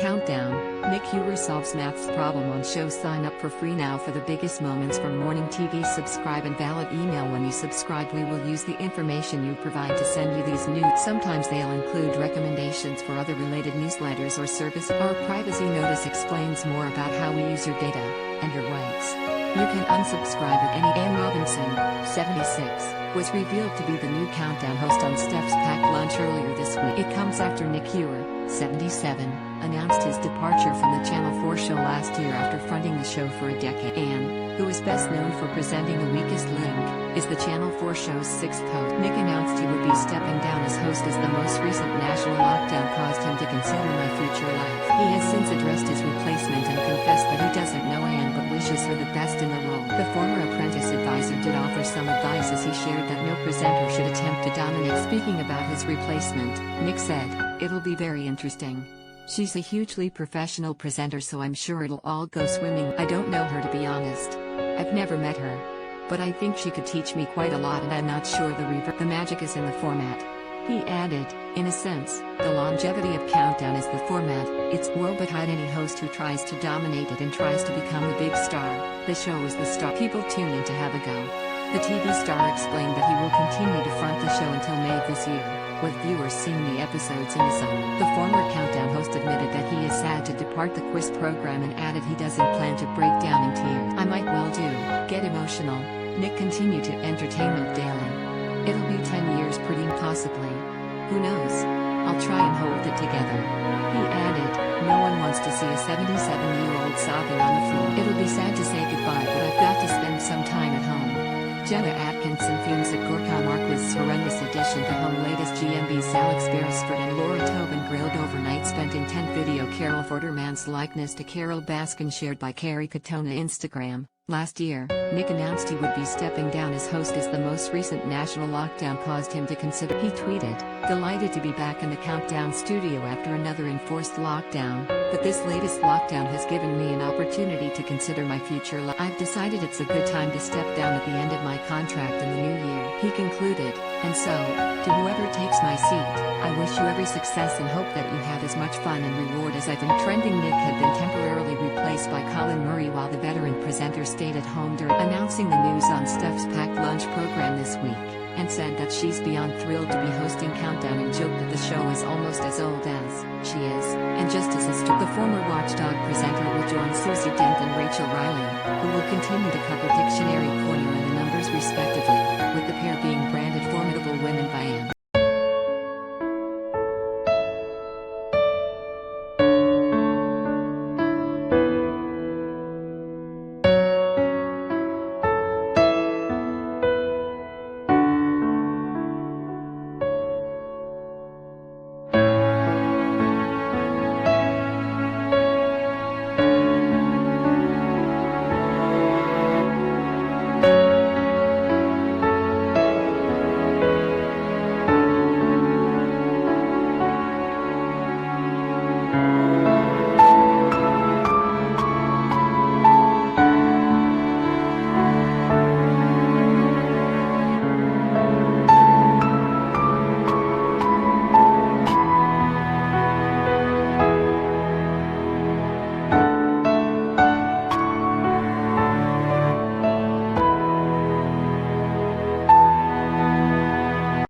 Countdown, Nick Hewer solves maths problem on show. Sign up for free now for the biggest moments from morning TV. Subscribe and valid email. When you subscribe, we will use the information you provide to send you these news. Sometimes they'll include recommendations for other related newsletters or service. Our privacy notice explains more about how we use your data and your rights. You can unsubscribe at any. Ann Robinson, 76, was revealed to be the new Countdown host on Steph's Packed Lunch earlier this week. It comes after Nick Hewer, 77, announced his departure from the Channel 4 show last year after fronting the show for a decade. Ann, who is best known for presenting The Weakest Link, is the Channel 4 show's sixth host. Nick announced he would be stepping down as host as the most recent national lockdown caused him to consider my future life. He has since addressed his replacement and confessed that he doesn't know Ann but wishes her the best in the role. The former Apprentice advisor did offer some advice as he shared that no presenter should attempt to dominate. Speaking about his replacement, Nick said, "It'll be very interesting. She's a hugely professional presenter, so I'm sure it'll all go swimming. I don't know her, to be honest. I've never met her. But I think she could teach me quite a lot, and I'm not sure the magic is in the format." He added, "In a sense, the longevity of Countdown is the format. It's woe betide any host who tries to dominate it and tries to become the big star. The show is the star. People tune in to have a go." The TV star explained that he will continue to front the show until May of this year, with viewers seeing the episodes in the summer. The former Countdown host admitted that he is sad to depart the quiz program and added he doesn't plan to break down in tears. "I might well do, get emotional." Nick continued to Entertainment Daily. "It'll be 10 years, pretty possibly. Who knows? I'll try and hold it together." He added, "No one wants to see a 77-year-old sobbing on the floor. It'll be sad to say goodbye, but I've got to spend some time at home." Jenna Atkinson fumes at Gorka Marquez's horrendous addition to home. Latest GMB's Alex Beresford and Laura Tobin grilled overnight. Spent intent video. Carol Forderman's likeness to Carol Baskin shared by Carrie Katona Instagram. Last year, Nick announced he would be stepping down as host as the most recent national lockdown caused him to consider. He tweeted, "Delighted to be back in the Countdown studio after another enforced lockdown, but this latest lockdown has given me an opportunity to consider my future life. I've decided it's a good time to step down at the end of my contract in the new year." He concluded, "And so, to whoever takes my seat, I wish you every success and hope that you have as much fun and reward as I've been." Trending. Nick had been temporarily replaced by Colin Murray while the veteran presenter stayed at home during announcing the news on Steph's Packed Lunch program this week, and said that she's beyond thrilled to be hosting Countdown and joked that the show is almost as old as she is, and just as historic. The former Watchdog presenter will join Susie Dent and Rachel Riley, who will continue to cover Dictionary Corner and The Numbers respectively, with the pair being brand